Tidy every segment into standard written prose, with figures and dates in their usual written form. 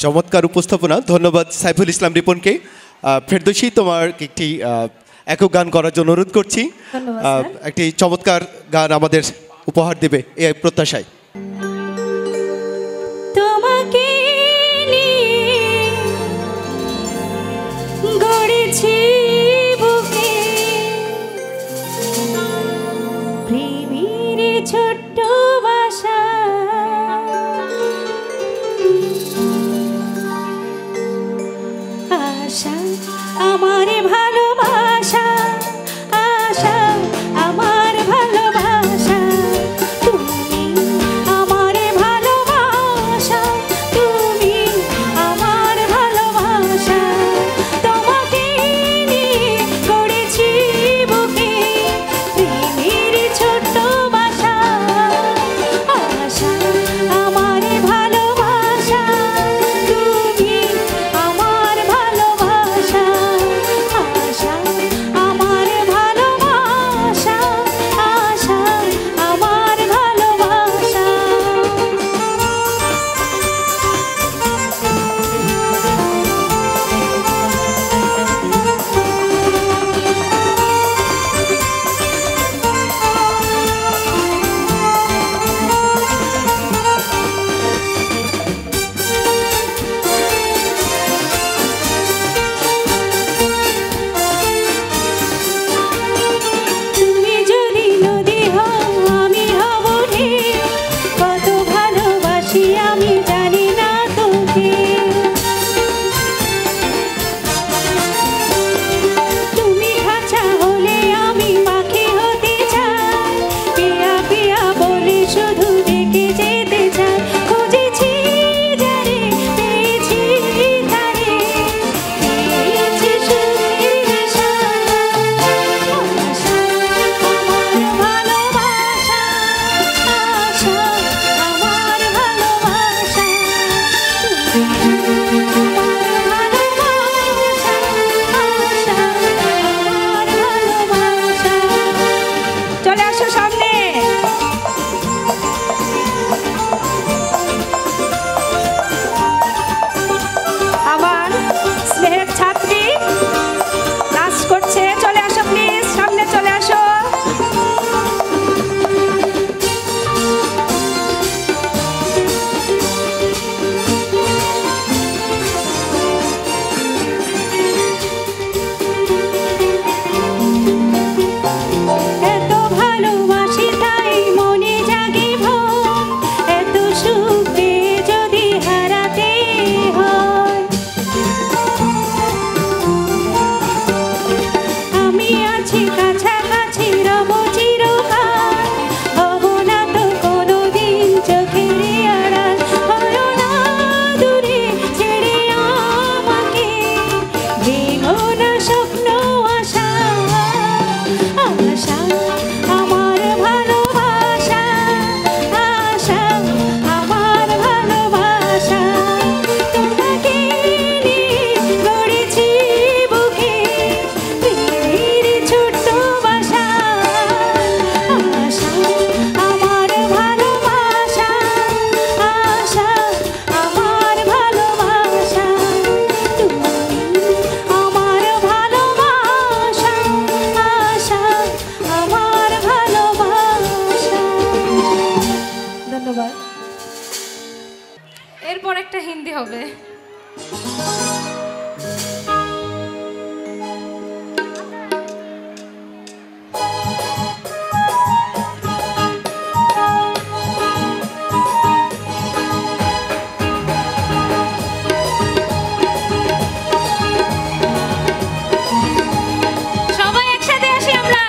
চমৎকার উপস্থাপনা। ধন্যবাদ সাইফুল ইসলাম রিপনকে। ফেরদৌসী, তোমার একটি একক গান করার জন্য অনুরোধ করছি। একটি চমৎকার গান আমাদের উপহার দেবে এই প্রত্যাশায়। তোমাকে গড়েছি বুকে প্রেমের ছোট্ট বাসা, আশা আমার ভালোবাসা, আশা আমার ভালোবাসা, তুমি আমার ভালোবাসা, তুমি আমার ভালোবাসা। তোমাকে নিয়ে গড়েছি বুকে প্রেমের ছোট্ট বাসা, আশা আমার ভালোবাসা, তুমি আমার ভালোবাসা, আশা আমার ভালোবাসা, আশা আমার ভালোবাসা। তুমি যদি নদী হও আমি হব ঢেউ, কত ভালোবাসি আমি জানি না তোকে। তুমি খাঁচা হলে আমি পাখি হতে চাই, পিয়া পিয়া বলে শুধু ডেকে যেতে চাই। খুঁজেছি যারে পেয়েছি তারে, পেয়েছি সুখের সাথ, আশা আমার ভালোবাসা, আশা আমার ভালোবাসা, তুমি আমার ভালোবাসা, আশা আমার ভালোবাসা। চলে আসো সামনে। আমার স্নেহের ছাত্রী নাচ করছে, চলে আসো প্লিজ, সামনে চলে আসো। এত ভালোবাসি তাই মনে জাগে ভয়, এত সুখ পেয়ে যদি হারাতে হয়। আমি আছি কাছাকাছি রব চিরকাল, হব না তো কোনোদিন চোখের আড়াল। হলো না দূরে ছেড়ে আমাকে, ভেঙো না স্বপ্ন আশা, আশা আমার ভালোবাসা, আশা আমার ভালোবাসা। তোমাকে নিয়ে গড়েছি বুকে প্রেমের ছোট্ট বাসা, আশা আমার ভালোবাসা, আশা আমার ভালোবাসা, তুমি আমার ভালোবাসা, আশা আমার ভালোবাসা। ধন্যবাদ। এরপর একটা হিন্দি হবে। সবাই একসাথে আসি আমরা।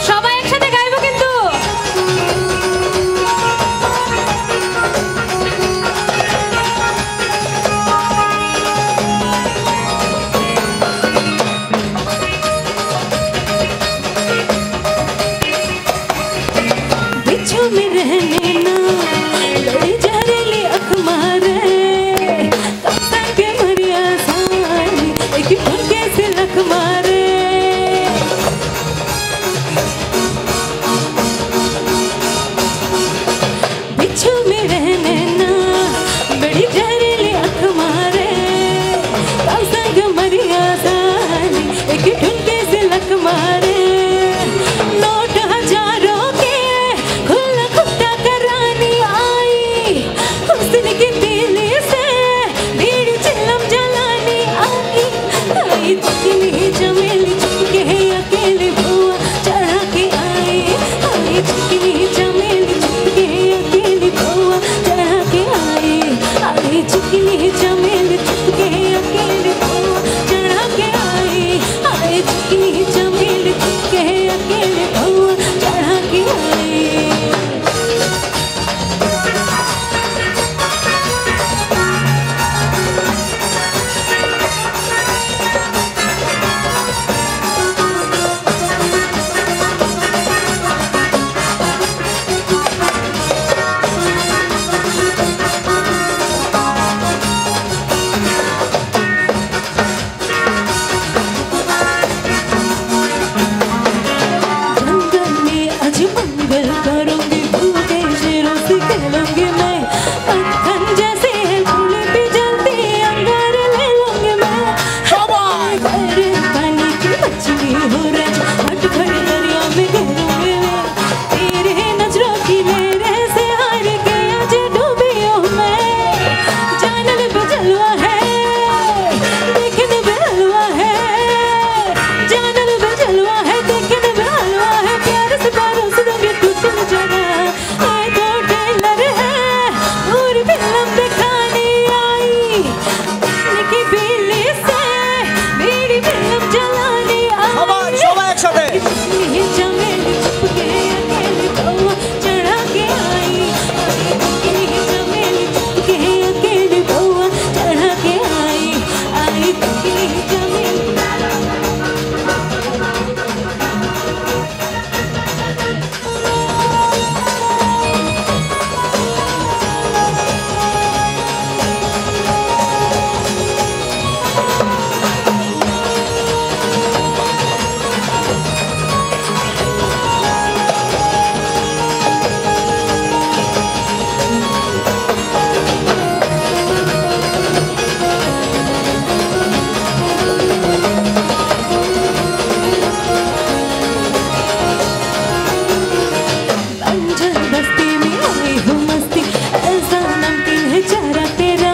সবাই একসাথে গাইবো কিন্তু। बिच्छू में रहने ना लड़ी जहरीली अख मारे कब्जा के मरिया सानी एक फुलके से लख मारे बिच्छू में रहने ना बड़ी जहरीली अख मारे कब्जा के मरिया सानी एक फुलके से लख मारे नोट हजारों के खुला खुट्टा करानी आई हुस्न की तीली से बीड़ी चिलम जलानी आई आई चिकनी चमेली चुपके अकेले बुआ चढ़ा के आई आई चिकनी चमेली चुपके अकेले बुआ चढ़ा के आई आई चिकनी चमेली चुपके अकेले बुआ चढ़ा के आई आई चिकनी चमेली चुपके अकेले बुआ चढ़ा के आई जंगल में आज मंगल करूंगी भूखे शेरों से खेलूंगी मैं पत्थर जैसे है फूले पे जलती अंगार ले लूंगी मैं गहरे पानी की मछली हो रज हट भरे दरिया में घेरूंगी मैं तेरे नजरों की लहरें से हार के आज डूबी हूँ मैं जानने पे जलवा है देखने पे हलवा है जानने पे जलवा है देखने पे हलवा है प्यार से परोस दूंगी टूट न जाना ये तो टेलर है पूरी फिल्म दिखाने आई लिखी बिल्ली से मेरी फिल्म जलाने आई সবাই একসাথে ये चमेली चुपके अकेले बुआ चढ़ा के आई ये चमेली चुपके अकेले बुआ चढ़ा के आई आई ये चमेली अंजन बस्ती में आई हूँ मस्ती ऐसा नमकीन है चेहरा तेरा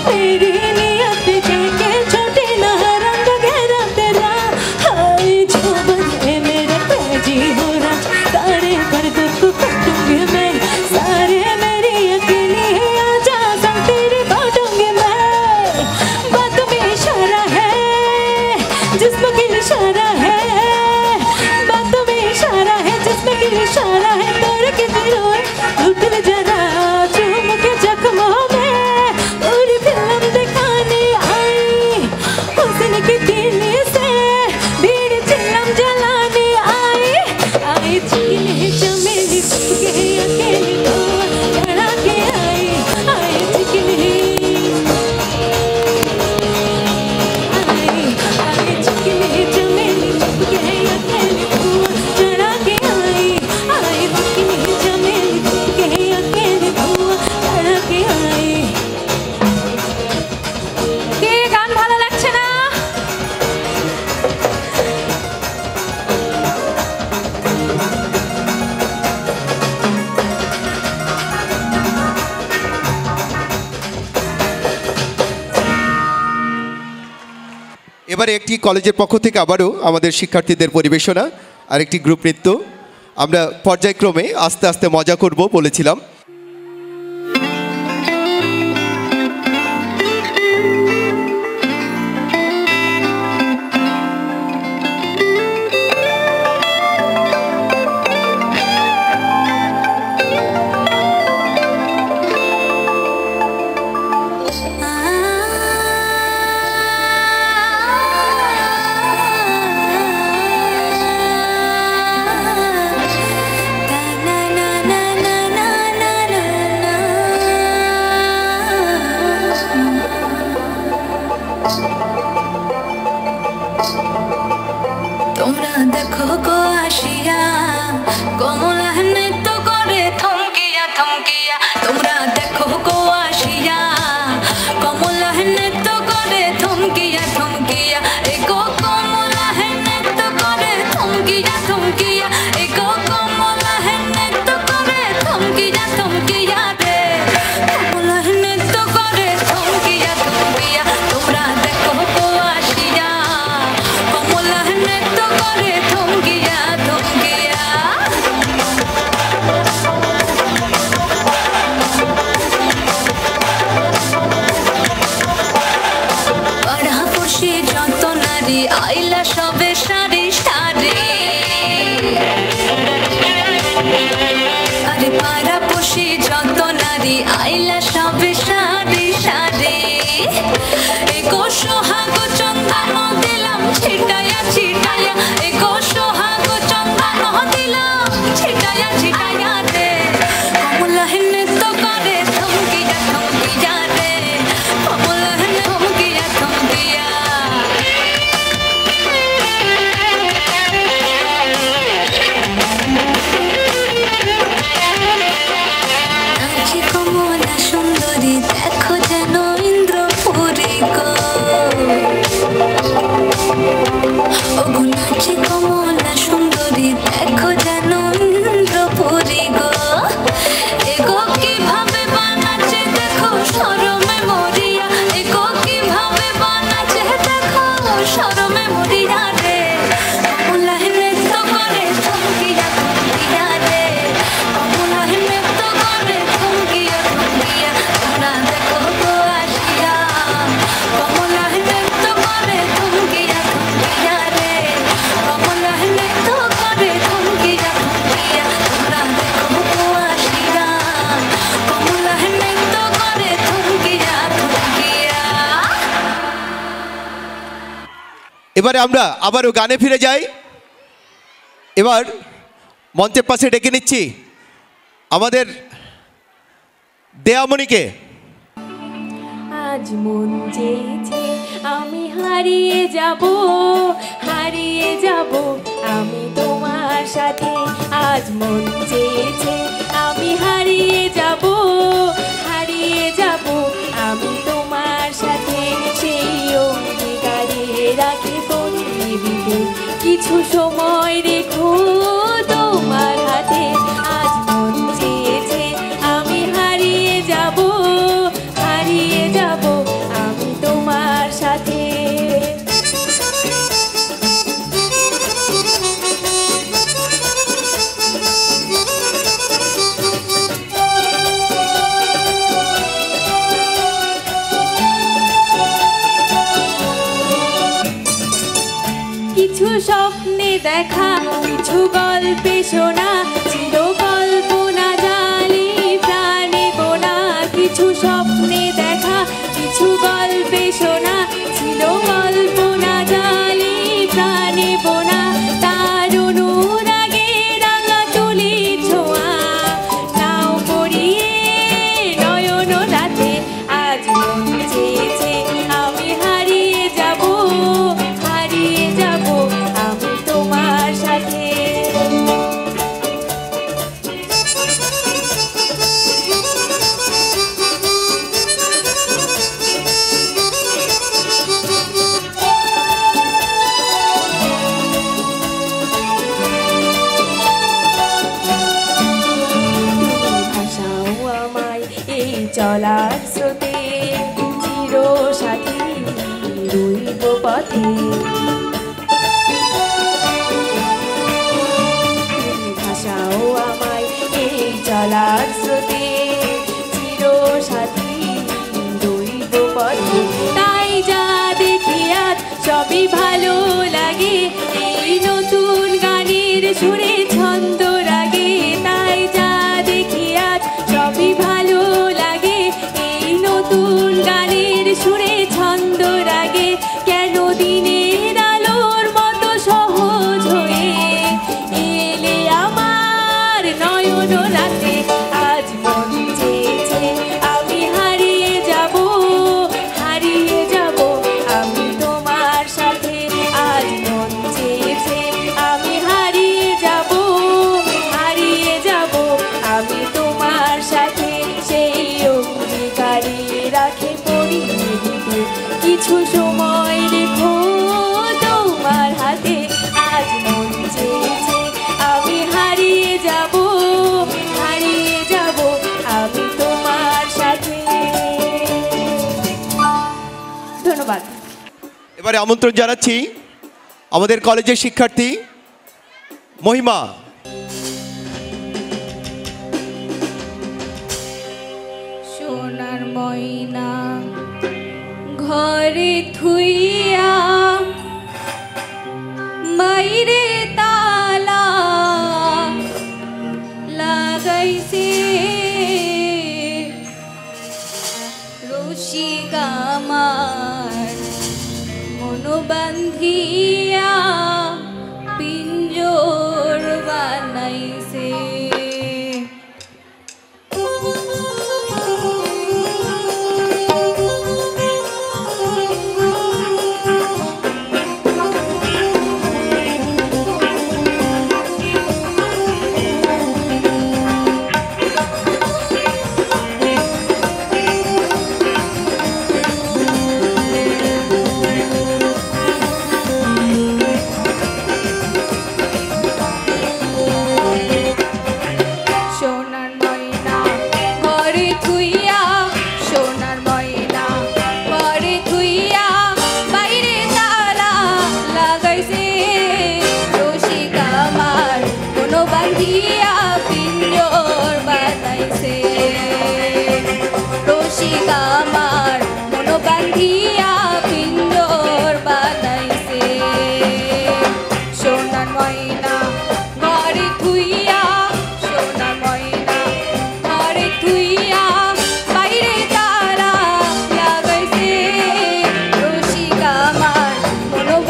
तेरी नियत के छोटे ना रंग गहरा तेरा हाय जो बने मेरे पैजी हो राज सारे पर्दों को काटूंगी मैं सारे मेरी अकेली है आजा संग तेरे बांटूंगी मैं बातों में इशारा है जिस्म की इशारा है बातों में इशारा है जिसमें की इशारा है तोड़ के दिलों लूट ले जरा चूम के जख्मों में पूरी फिल्म दिखाने आई हुस्न की तीली से बीड़ी चिलम जलाने आई आई चिकनी चमेली चुपके अकेली बुआ चढ़ा के आई आई चिकनी आई चिकनी चमेली चुपके अकेले बुआ चढ़ा के आई आई चिकनी चमेली चुपके अकेले बुआ चढ़ा के आई কে গান ভালো লাগছে না? এবারে একটি কলেজের পক্ষ থেকে আবারও আমাদের শিক্ষার্থীদের পরিবেশনা আর একটি গ্রুপ নৃত্য আমরা পর্যায়ক্রমে আস্তে আস্তে মজা করব বলেছিলাম। এবারে আমরা আবারও গানে ফিরে যাই। এবার মঞ্চের পাশে ডেকে নিচ্ছি আমাদের দেয়ামণিকে। আজ মন চেয়েছে আমি হারিয়ে যাব, হারিয়ে যাব আমি তোমার সাথে। আজ মন চেয়েছে আমি হারিয়ে যাব, হারিয়ে যাব আমি তোমার সাথে। সেই অঙ্গীকারে রাখি বন্দি বিদে কিছু সময় রেখো তোমার হাতে। আজ মন চেয়েছে আমি হারিয়ে যাব, হারিয়ে যাব আমি তোমার সাথে। কিছু স্বপ্নে দেখা, কিছু গল্পে শোনা, ছিল কল্পনা জালি প্রাণে বোনা। কিছু স্বপ্নে দেখা, কিছু গল্পে শোনা, ছিল কল্পনা জালি প্রাণে বোনা। তার অনুরাগে রাঙা তুলির ছোঁয়া নাও পড়িয়ে নয়ন রাতে। আজ মন চেয়েছে আমি হারিয়ে যাব, হারিয়ে যাব আমি তোমার সাথে। ভাসাও আমায় এই চলার স্রোতে, চির সাথী রইব পথে। ভাসাও আমায় এই চলার স্রোতে, চির সাথী রইব পথে। তাই যা দেখি আজ সবই ভালো লাগে, এই নতুন গানের সুরে ছন্দ রাগে। তাই যা দেখি আজ সবই ভালো লাগে, এই নতুন গানের সুরে ছন্দ রাগে। কেন দিনের আলোর মতো সহজ হয়ে এলে আমার নয়ন রাতে। আজ মন চেয়েছে আমি হারিয়ে যাব, হারিয়ে যাব আমি তোমার সাথে। আজ মন চেয়েছে আমি হারিয়ে যাব, হারিয়ে যাব আমি তোমার সাথে। সেই অঙ্গীকারে রাখে পড়িয়ে দিতে কিছু সময় রেখো তোমার হাতে। আজ মন চেয়েছে আমি হারিয়ে যাব, হারিয়ে যাব আমি তোমার সাথে। ধন্যবাদ। এবারে আমন্ত্রণ জানাচ্ছি আমাদের কলেজের শিক্ষার্থী মহিমা। সোনার ময়না ঘরে থুইয়া মাইরে তালা লাগাইছে। রসিক আমার মনোবান্ধিয়া পিঞ্জর বানাইছে।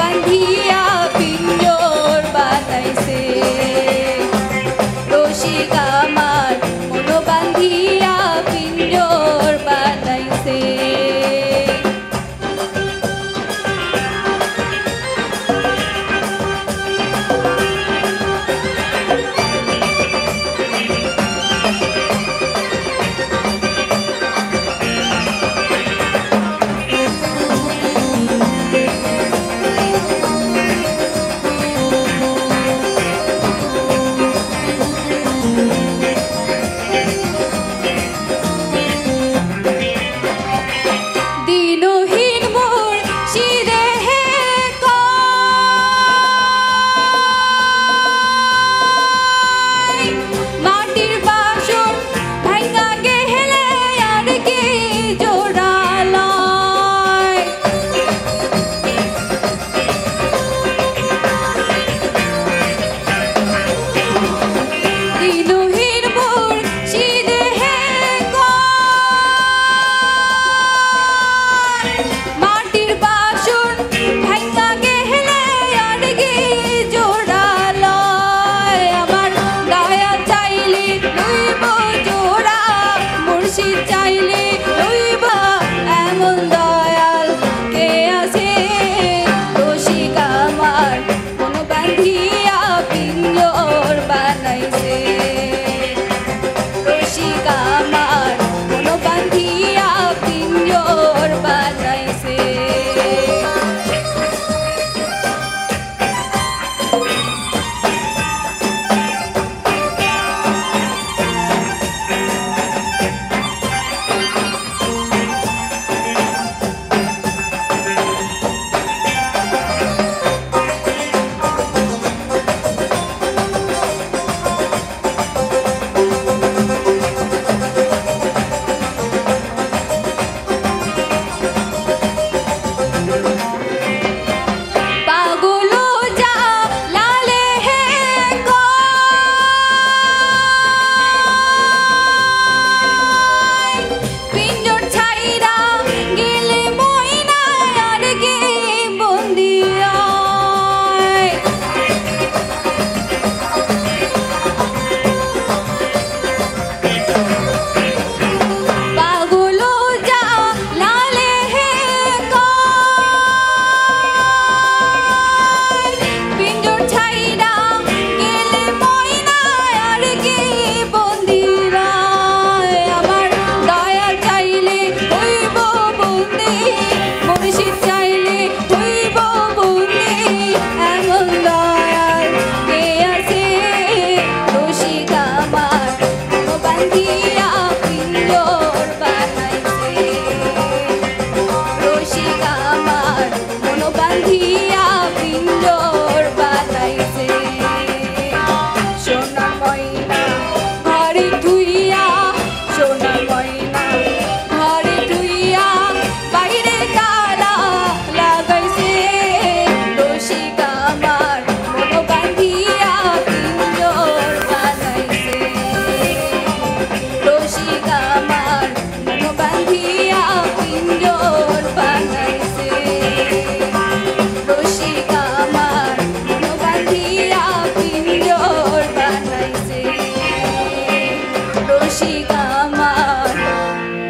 বান্ধি রসিক আমার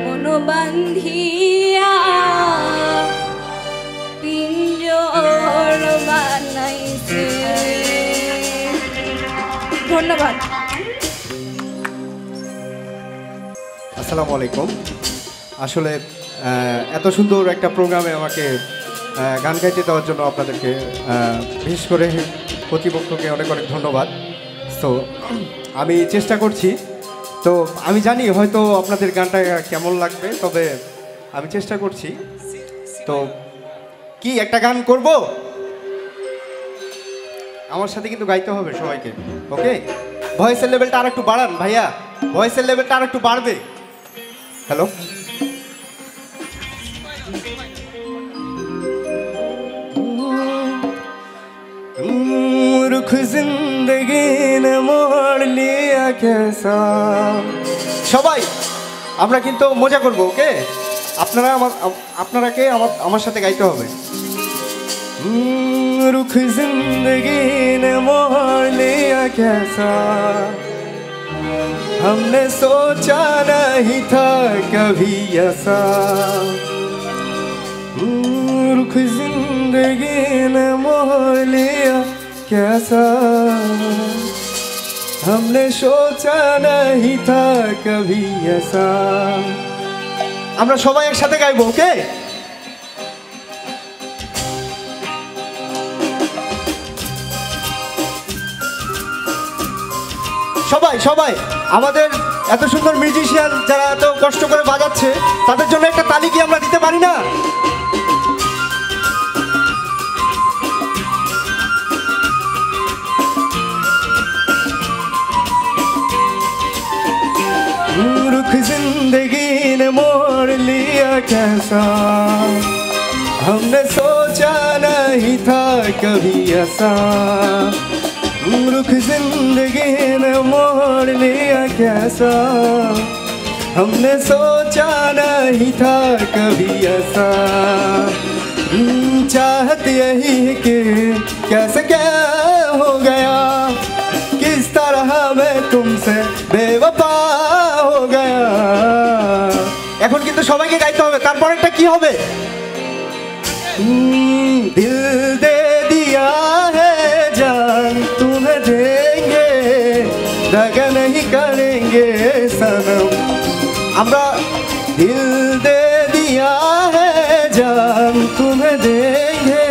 মন বান্ধিয়া পিঞ্জর বানাইছে। ধন্যবাদ। আসসালামু আলাইকুম। আসলে এত সুন্দর একটা প্রোগ্রামে আমাকে গান গাইতে দেওয়ার জন্য আপনাদেরকে বিশেষ করে কর্তৃপক্ষকে অনেক অনেক ধন্যবাদ। তো আমি চেষ্টা করছি, তো আমি জানি হয়তো আপনাদের গানটা কেমন লাগবে, তবে আমি চেষ্টা করছি। তো কি একটা গান করব, আমার সাথে কিন্তু গাইতে হবে সবাইকে, ওকে? ভয়েসের লেভেলটা আর একটু বাড়ান ভাইয়া, ভয়েসের লেভেলটা আর একটু বাড়বে। হ্যালো, रुख जिंदगी ने मोड़ लिया कैसा। সবাই আমরা কিন্তু মজা করব, ওকে? আপনারাকে আমার সাথে গাইতে হবে। रुख जिंदगी ने मोड़ लिया कैसा, हमने सोचा नहीं था कभी ऐसा। रुख जिंदगी ने मोड़ लिया कैसा, हमने सोचा नहीं था कभी ऐसा। আমরা সবাই একসাথে গাইবো, ওকে? সবাই সবাই আমাদের এত সুন্দর মিউজিশিয়ান যারা এত কষ্ট করে বাজাচ্ছে, তাদের জন্য একটা তালি কি আমরা দিতে পারি না? रुख जिंदगी ने मोड़ लिया कैसा, हमने सोचा नहीं था कभी ऐसा। रुख जिंदगी ने मोड़ लिया कैसा, हमने सोचा नहीं था कभी ऐसा। चाहत यही कि कैसे क्या हो गया, किस तरह मैं तुमसे बेवफा हो गया। এখন কিন্তু সবাইকে গাইতে হবে, তারপর একটা কি হবে? दिल दे दिया है जान तुम्हें देंगे, दगा नहीं करेंगे सनम। আমরা दिल दे दिया है जान तुम्हें देंगे,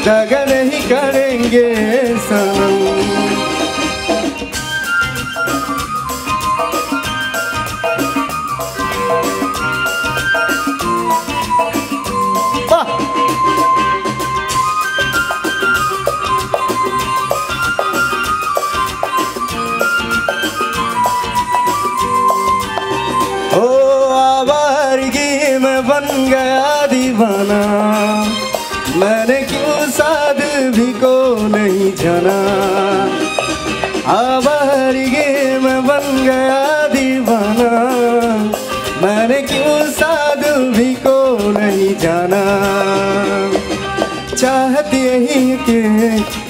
दगा नहीं करेंगे सनम। बन गया दीवाना, मैंने क्यों साथ भी को नहीं जाना। आवारगी में बन गया दीवाना, मैंने क्यों साथ भी को नहीं जाना। चाहती यही कि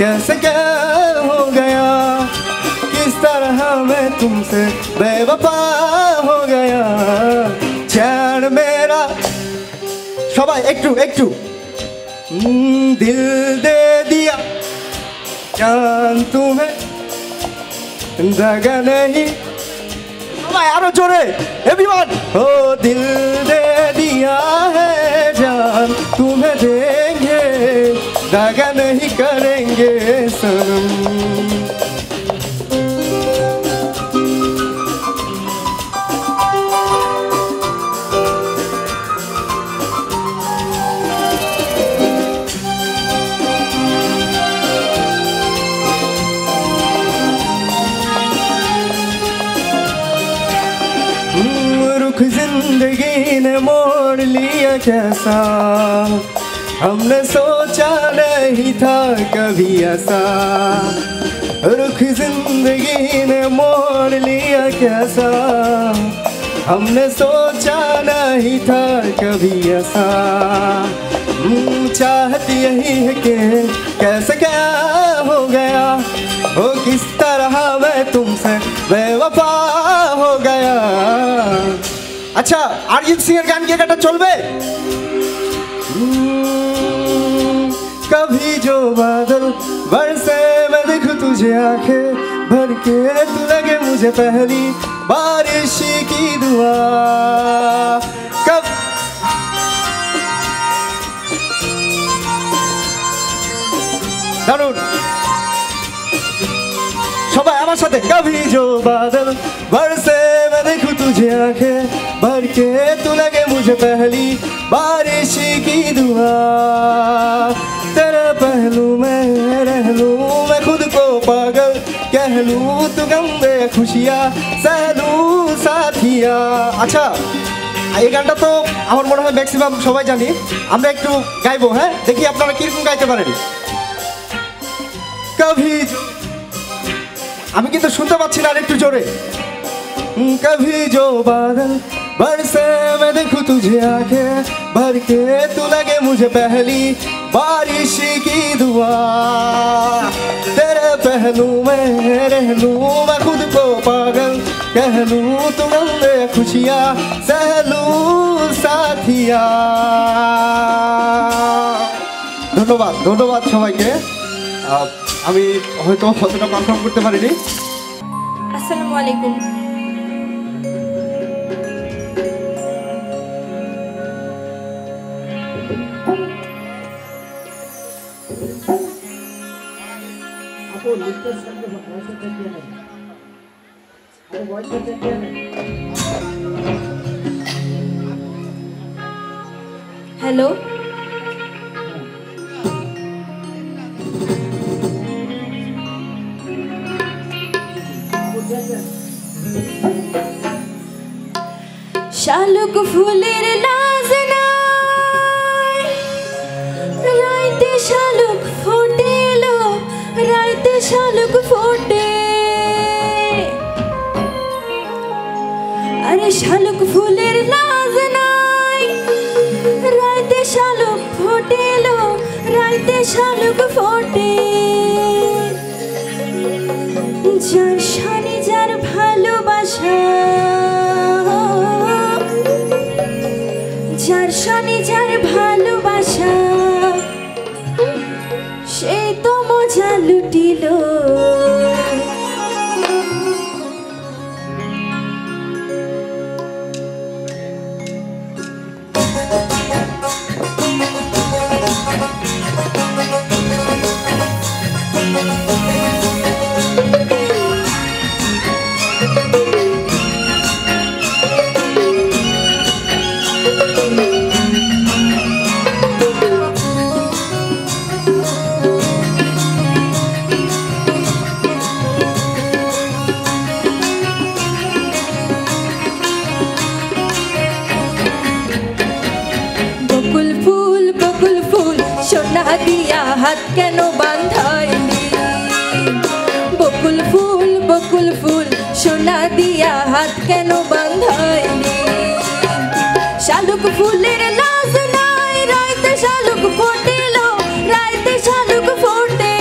कैसे क्या हो गया, किस तरह मैं तुमसे बेवफा हो गया। चैन मेरा সবাই একটু একটু दिल दे दिया जान तुम्हें दगा नहीं। সবাই আরো জোরে এভরিওয়ান। ओ दिल दे दिया है जान तुम्हें देंगे, दगा नहीं करेंगे सनम। जिंदगी ने मोड़ लिया कैसा, हमने सोचा नहीं था कभी ऐसा। रुख जिंदगी ने मोड़ लिया कैसा, हमने सोचा नहीं था कभी ऐसा। चाहती यही है कि कैसे क्या हो गया, ओ किस तरह मैं तुमसे बेवफा हो गया। अच्छा अरिजीत सिंह गान की একটা চলবে? कभी जो बादल बरसे मैं देखूं तुझे आंखें भर के, तू लगे मुझे पहली बारिश की दुआ। कब दारुण সবাই আমার সাথে। कभी जो बादल बरसे मैं देखूं तुझे आंखें भर के, तू लगे मुझे पहली बारिश की दुआ। तेरे पहलू में रह लूं मैं खुद को पागल कह लूं, तू गम दे खुशियाँ सह लूं साथिया। अच्छा এই গানটা তো আমার মনে হয় ম্যাক্সিমাম সবাই জানি, আমরা একটু গাইবো। হ্যাঁ দেখি আপনারা কিরকম গাইতে পারেন। कभी আমি কিন্তু শুনতে পাচ্ছি না, আরেকটু জোরে। कभी जो बादल बरसे मैं देखूं तुझे आंखें भर के, तू लगे मुझे पहली बारिश की दुआ। तेरे पहलू में रह लूं मैं खुद को पागल कह लूं, तू गम दे खुशियाँ सह लूं साथिया। ধন্যবাদ ধন্যবাদ সবাইকে। আমি হয়তো কতটা পারফর্ম করতে পারিনি। আসসালামু আলাইকুম। হ্যালো শালুক ফুলের লাজ নাই, রাইতে শালুক ফোটেলো, রাইতে শালুক ফোটে। আরে শালুক ফুলের লাজ নাই, রাইতে শালুক ফোটেলো, রাইতে শালুক ফোটে। যার শানে যার ভালোবাসা, যার শানে যার ভালোবাসা, সেই তো মজা লুটিল। সোনা দিয়া হাত কেন বাঁধাইলি? বকুল ফুল সোনা দিয়া হাত কেন বাঁধাইলি? শালুক ফুলের লাজ নাই, রাইতে শালুক ফোটেলো, রাইতে শালুক ফোটে।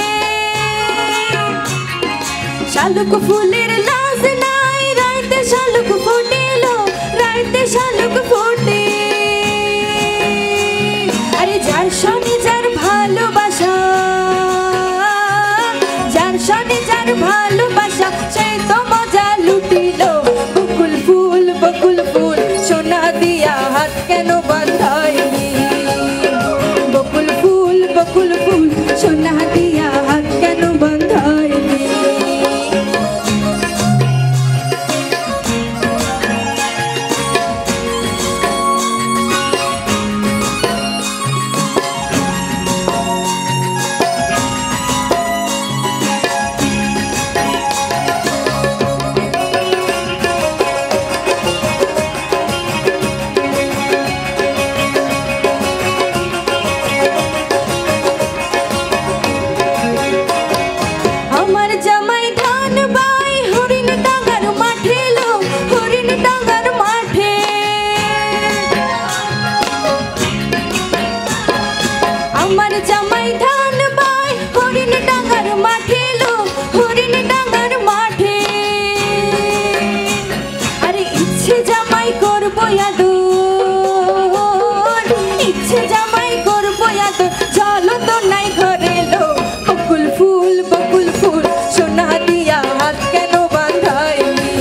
শালুক ফুলের লাজ নাই, রাইতে শালুক ফোটেলো, রাইতে শালুক ফোটে। আরে যার শনি যার ভালোবাসা, যার শনি যার ভালোবাসা, সেই তো মজা লুটিল। বকুল ফুল সোনা দিয়া হাত কেন বাঁধাইলি? বকুল ফুল সোনা দিয়া হাত কেন বাঁধাইলি? আদর ইচ্ছে জামাই করবো আদর চলো তো নাই ঘরে লো বকুল ফুল সোনা দিয়া হাত কেন বাঁধাইলি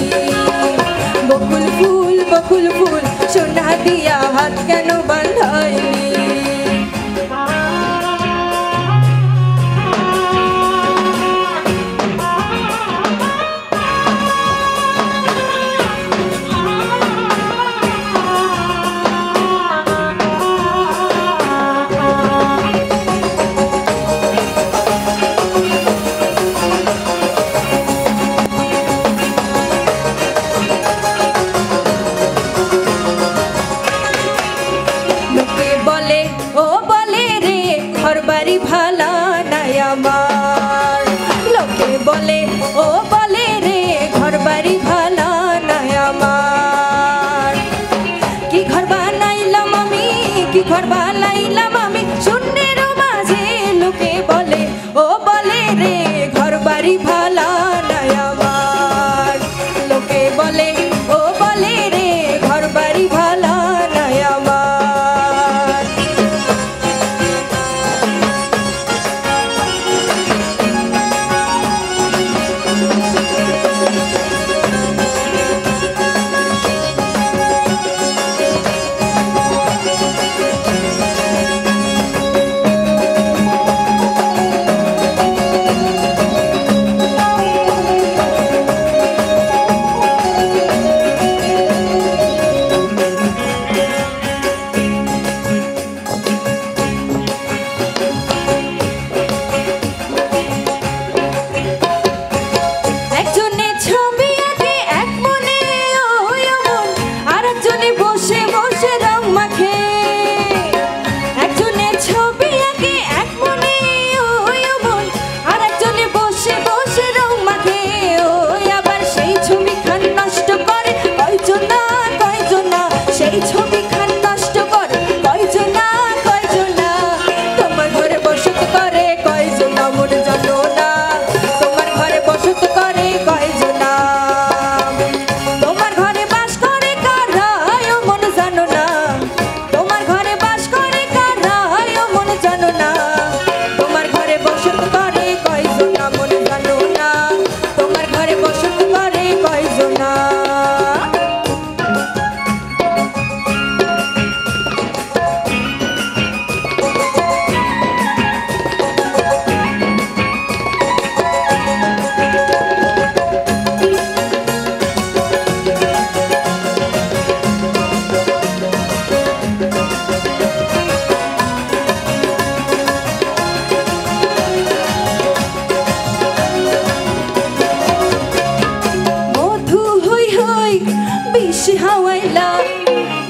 বকুল ফুল সোনা দিয়া হাত কেন বাঁধাইলি ভালা নাই আমার লোকে বলে ও বলে রে ঘর বাড়ি ভালা নাই আমার কি ঘর বানাইলাম আমি কি ঘর বানাইলাম আমি শূন্যের মাঝে লোকে বলে ও বলে রে ঘর বাড়ি ভালা নাই আমার লোকে বলে ও বলে রে ঘর বাড়ি ভালা নাই আমার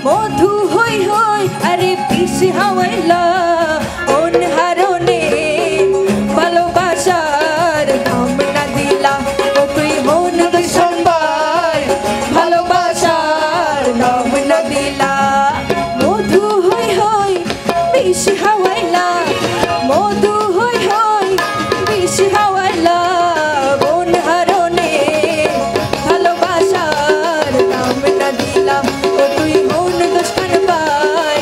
মধু হই হই আরে বিষ হাওয়াইলা ওন হারনে ভালোবাসার নাম না দিলা ও তুই হন দুশমন ভাই ভালোবাসার নাম না দিলা মধু হই হই বিষ হাওয়াইলা মধু হই হই বিষ হাওয়াইলা ওন হারনে ভালোবাসার নাম না দিলা ও তুই হন দুশমন ভাই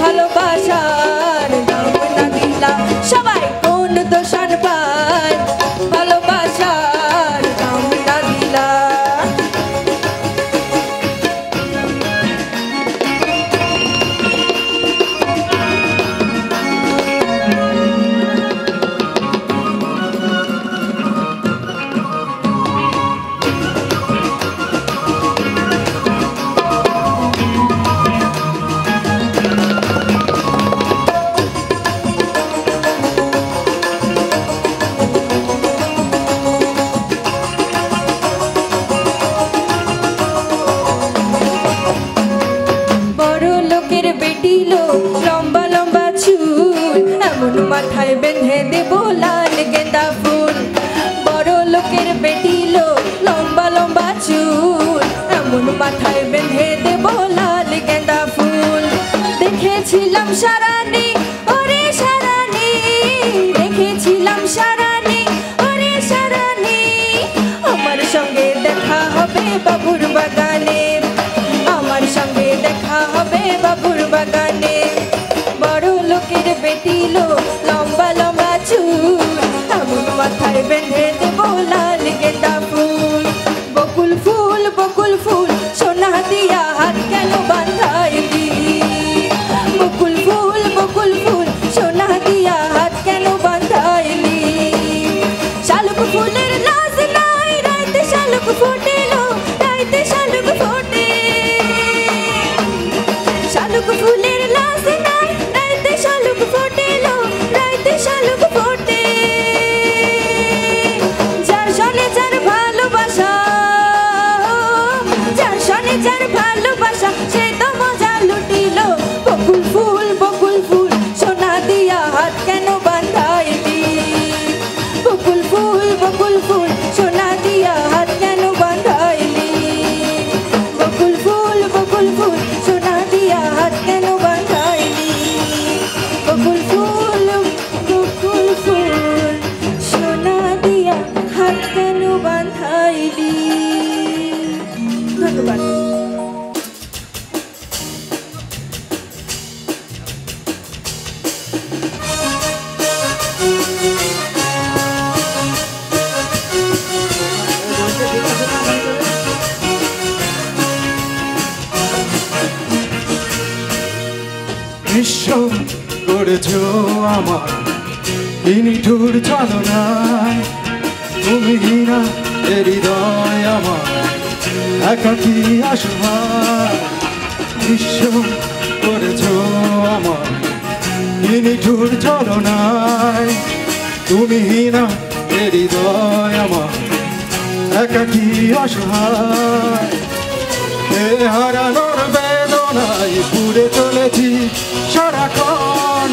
ভালোবাসার নাম না দিলা সবাই কোন দোষান পায় ভালোবাসার নাম না দিলা লম্বা লম্বা চুল এমন মাথায় বেঁধে দেব লাল গেঁদা ফুল বড় লোকের বেটি লো লম্বা লম্বা চুল এমন মাথায় বেঁধে দেব লাল গেঁদা ফুল দেখেছিলাম সারানি ওরে সারানি দেখেছিলাম সারানি ওরে সারানি আমার সঙ্গে দেখা হবে বাবুর বাগানে আমার সঙ্গে দেখা বকুল ফুল সোনা দিয়া হাত কেন বাঁধাইলি বকুল ফুল সোনা দিয়া হাত কেন বাঁধাইলি শালুক ফুলের লাজ নাই রাইতে শালুক ফোটেলো রাইতে শালুক ফোটে শালুক ফুলের লাজ নাই রাইতে শালুক ফোটেলো রাইতে শালুক ফোটে যার সনে যার ভালোবাসা যার সনে যার ভালোবাসা সে তো মজা লুটিল বকুল ফুল সোনা দিয়া হাত কেন বাঁধাইলি বকুল ফুল সোনা দিয়া হাত কেন বাঁধাইলি বকুল ফুল সোনা দিয়া হাত কেন বাঁধাইলি বকুল ফুল সোনা দিয়া হাত কেন বাঁধাইলি ধন্যবাদ নিঃস্ব করেছ আমার এই নিঠুর ছলনায় তুমি না এ হৃদয় আমার একাকী অসহায় নিঃস্ব করেছ আমার এই নিঠুর ছলনায় তুমি না এ হৃদয় আমার একাকী অসহায় এ হারানোর বেদনায় পুড়ে চলেছি সারাক্ষণ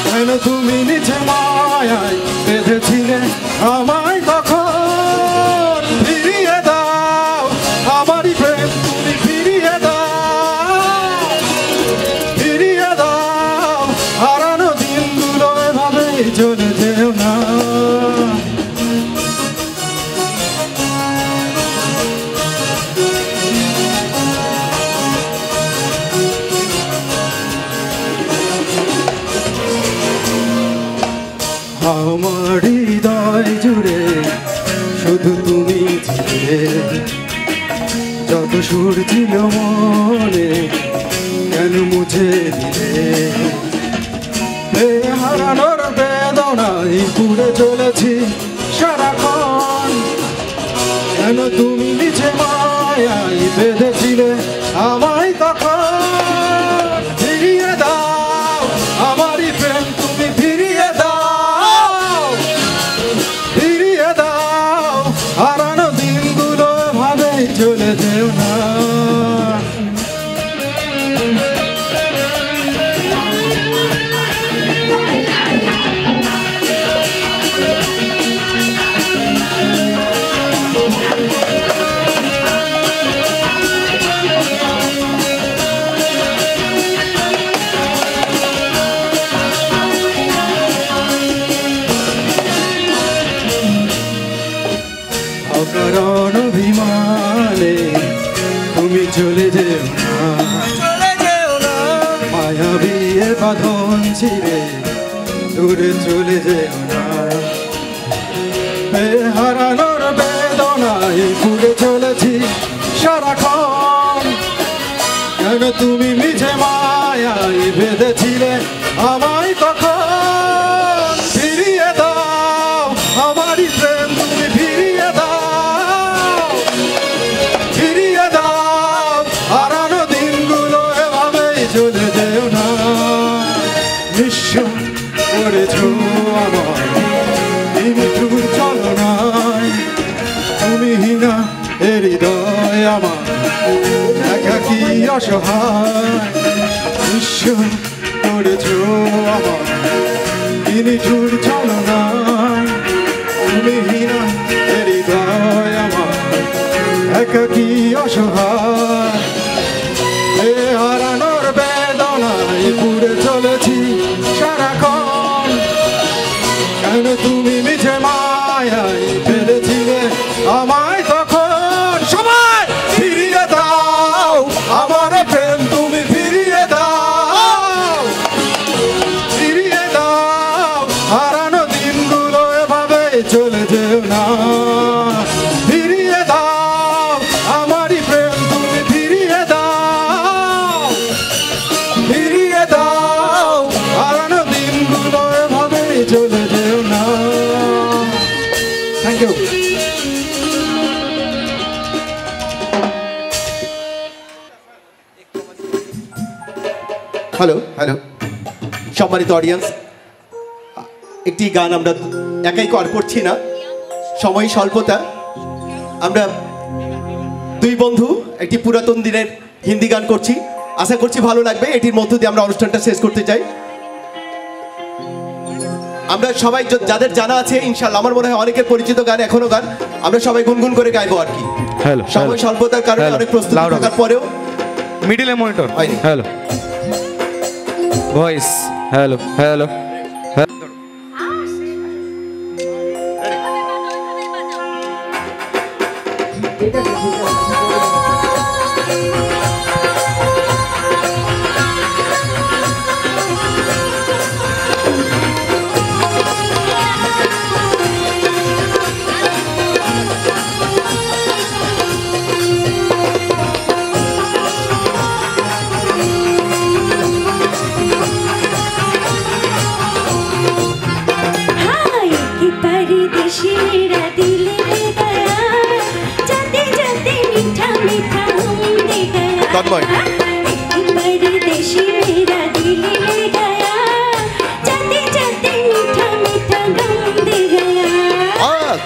কেন তুমি নিচে মায়ায় বেঁধেছিলে আমায় তখন ফিরিয়ে দাও আমারই প্রেম তুমি ফিরিয়ে দাও হারানো দিনগুলো এভাবে চলে যেও না আমার হৃদয় জুড়ে শুধু তুমি ছিলে যত সুর ছিল মনে কেন মুছে দিলে হারানোর বেদনায় পুড়ে চলেছি সারাক্ষণ কেন তুমি নিচে মায়ায় বেঁধেছিলে আমায় তখন ফিরিয়ে দাও আমারই প্রেম তুমি ফিরিয়ে দাও হারানো দিনগুলো ভাবে চলে যেও না অকারণ অভিমানে তুমি চলে যেও না মায়াবী এ বাঁধন ছিঁড়ে দূরে চলে যেও না হারানোর বেদনায় পুড়ে চলেছি সারাক্ষণ কেন তুমি মিছে মায়ায় বেঁধেছিলে আমায় তখন ফিরিয়ে দাও আমারই প্রেম তুমি ফিরিয়ে দাও হারানো দিনগুলো এভাবেই চলে যেও না নিঃস্ব করেছ আমার নিঠুর ছলনায় তুমি না এ হৃদয় আমার একাকী অসহায় নিঃস্ব করেছ আমার নিঠুর ছলনায় তুমি না এ হৃদয় আমার একাকী অসহায় এ হারানোর বেদনায় পুড়ে চলেছি সারাক্ষণ কেন তুমি মিছে মায়ায় ফেলেছিলে আমায় তখন সবাই ফিরিয়ে দাও আমার প্রেম তুমি ফিরিয়ে দাও হারানো দিনগুলো এভাবে চলে যেও না ফিরিয়ে দাও হ্যালো হ্যালো সম্মানিত অডিয়েন্স, একটি গান আমরা একাই করছি না, সময় স্বল্পতা। আমরা দুই বন্ধু একটি পুরাতন দিনের হিন্দি গান করছি, আশা করছি ভালো লাগবে। এটির মধ্য দিয়ে আমরা অনুষ্ঠানটা শেষ করতে চাই। আমরা সবাই যাদের জানা আছে ইনশাল্লাহ, আমার মনে হয় অনেকের পরিচিত গান, এখনো গান আমরা সবাই গুনগুন করে গাইবো আর কি। সময় স্বল্পতার কারণে অনেক প্রস্তুতি থাকার পরেও মিডিলে monitor hello voice hello hello Tanmoy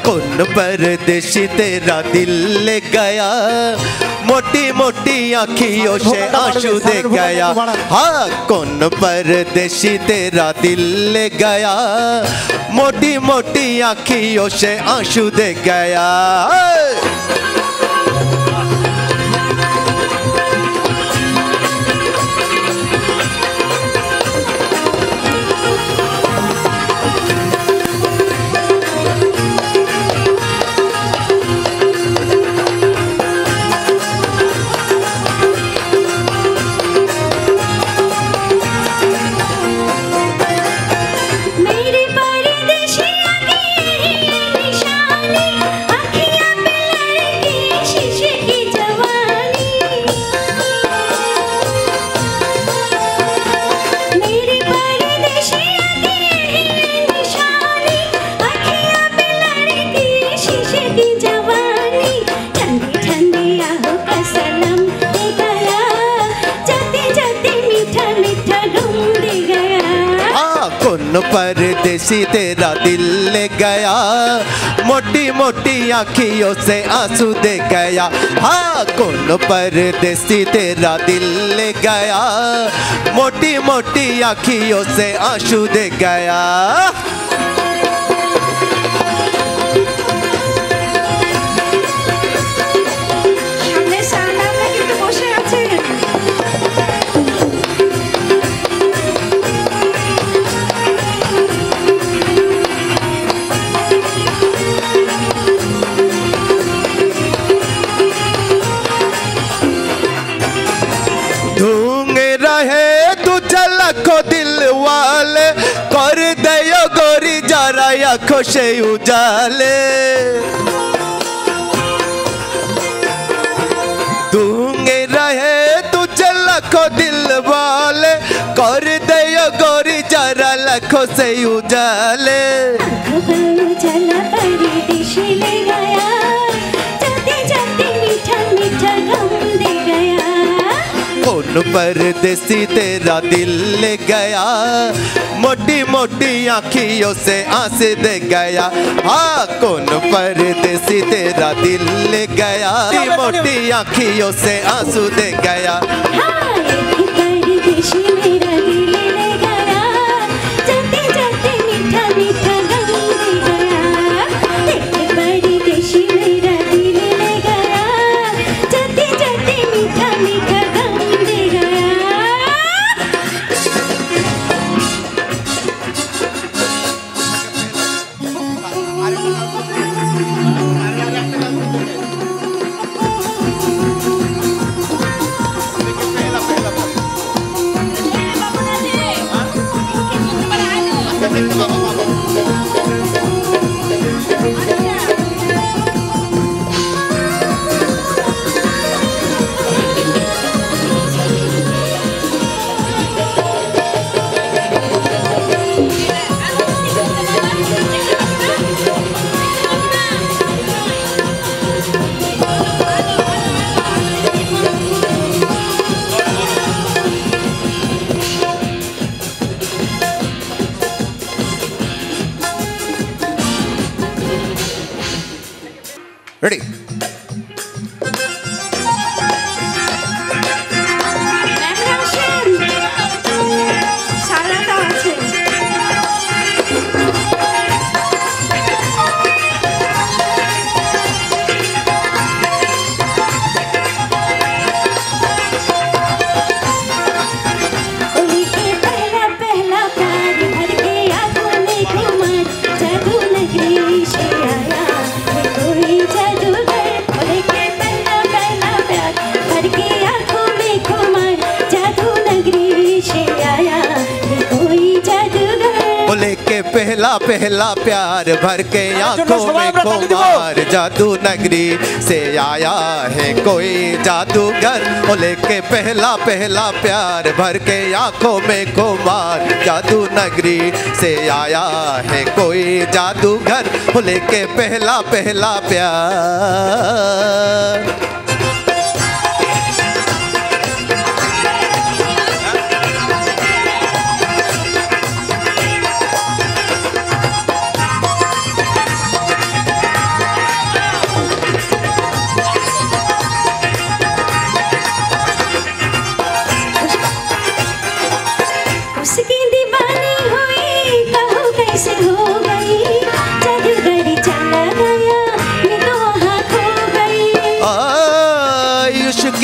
कौन परदेसी तेरा दिल ले गया, मोटी मोटी आँखियों से आंसू दे गया। हाँ कौन परदेसी तेरा दिल ले गया, मोटी मोटी आँखियों से आंसू दे गया। परदेसी तेरा दिल ले गया, मोटी मोटी आँखियों से आंसू दे गया। हाँ कौन परदेसी तेरा दिल ले गया, मोटी मोटी आँखियों से आंसू दे गया। दिल वाले कर दयो गोरी जरा आँखों से उजाले, दूंगे रहे तुझे लाखों दिल वाले कर दयो गोरी जरा लाखों से उजाले। चला परदेसी ले गया, जाते जाते मीठा मीठा गम दे गया। कौन परदेसी तेरा दिल ले गया, मोटी मोटी आँखियों से आंसू दे गया। हाँ कौन परदेसी तेरा दिल ले गया, मोटी आँखियों से आंसू दे गया। परदेसी मेरा दिल ले गया, जाते जाते मीठा मीठा गम दे गया। परदेसी मेरा दिल ले गया, जाते जाते मीठा मीठा गम दे गया। पहला पहला प्यार भर के आंखों में खुमार जादू नगरी से आया है कोई जादूगर वो लेके पहला पहला प्यार भर के आंखों में खुमार जादू नगरी से आया है कोई जादूगर वो लेके पहला पहला प्यार।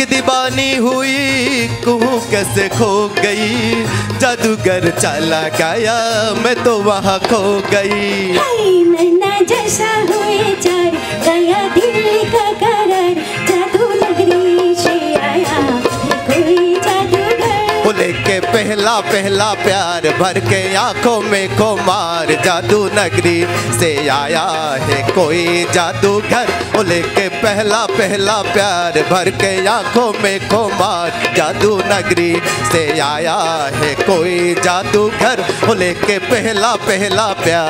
दीवानी हुई कहूँ कैसे खो गई जादूगर चला गया मैं तो वहाँ खो गई नैना जैसा हुए चार गया दिल का करार जादू नगरी से आया कोई जादूगर वो लेके पहला पहला प्यार भर के आंखों में खुमार जादू नगरी से आया है कोई जादूगर वो लेके पहला पहला प्यार भर के आंखों में खुमार जादू नगरी से आया है कोई जादूगर वो लेके पहला पहला प्यार।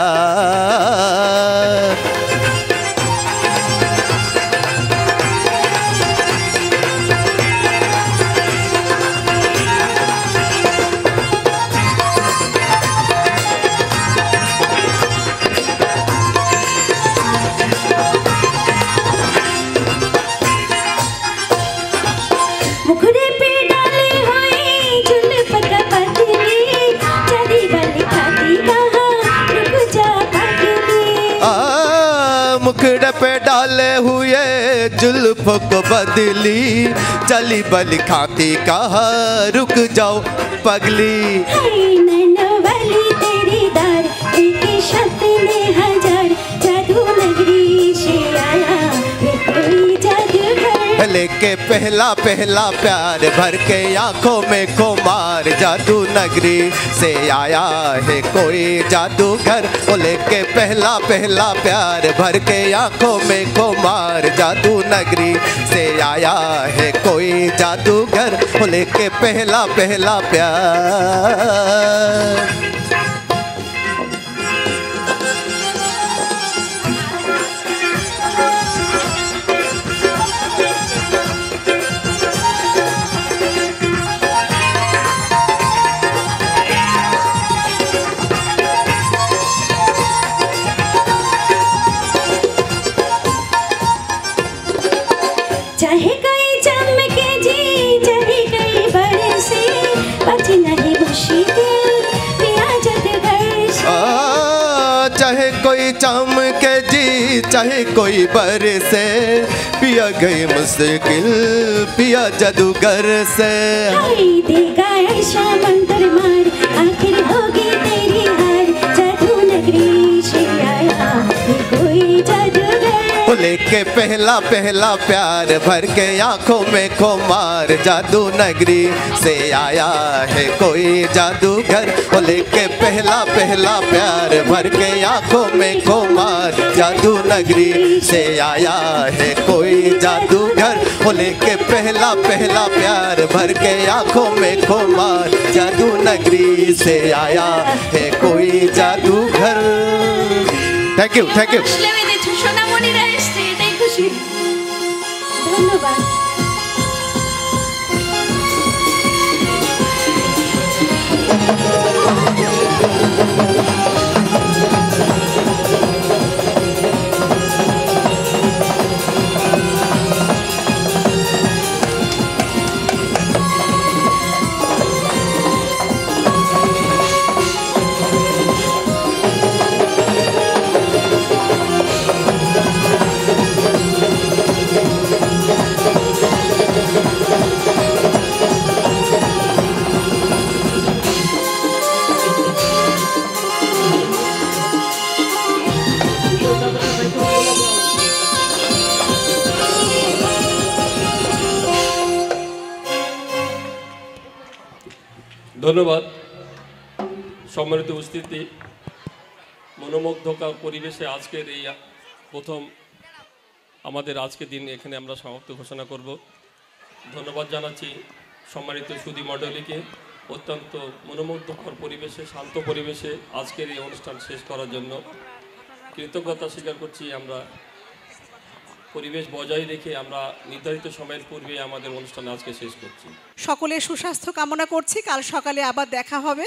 मुखड़े पे डाले हुए जुल्फों को बदली चली बली खाती कहा रुक जाओ पगली नैना वाली तेरी दार एक शब्द ने हजार जादू नगरी से आया कोई जादूगर लेके पहला पहला प्यार भर के आंखों में खुमार जादू नगरी से आया है कोई जादूगर वो लेके पहला पहला प्यार भर के आंखों में खुमार जादू नगरी से आया है कोई जादूगर वो लेके पहला पहला प्यार। चाहे कोई चमके जी चाहे कोई बरसे बची नहीं मुश्किल पिया जादूगर से चाहे कोई चमके जी चाहे कोई बरसे पिया गई मुश्किल पिया जादूगर से देगा ऐसा मंत्र मार आखिर होगी तेरी हार जादू नगरी से आया कोई जादूगर वो लेके पहला पहला प्यार भर के आंखों में खुमार जादू नगरी से आया है कोई जादूगर वो लेके पहला पहला प्यार भर के आंखों में खुमार जादू नगरी से आया है कोई जादूगर वो लेके पहला पहला प्यार भर के आंखों में खुमार जादू नगरी से आया है कोई जादूगर। Thank you thank you. সোনামণিরা এসছে এটাই খুশি ধন্যবাদ। ধন্যবাদ সম্মানিত উপস্থিতি মনোমুগ্ধকর পরিবেশে আজকের এই প্রথম আমাদের আজকের দিন এখানে আমরা সমাপ্ত ঘোষণা করব। ধন্যবাদ জানাচ্ছি সম্মানিত সুধী মণ্ডলীকে অত্যন্ত মনোমুগ্ধকর পরিবেশে, শান্ত পরিবেশে আজকের এই অনুষ্ঠান শেষ করার জন্য কৃতজ্ঞতা স্বীকার করছি। আমরা পরিবেশ বজায় রেখে আমরা নির্ধারিত সময়ের পূর্বে আমাদের অনুষ্ঠান আজকে শেষ করছি। সকলের সুস্বাস্থ্য কামনা করছি। কাল সকালে আবার দেখা হবে।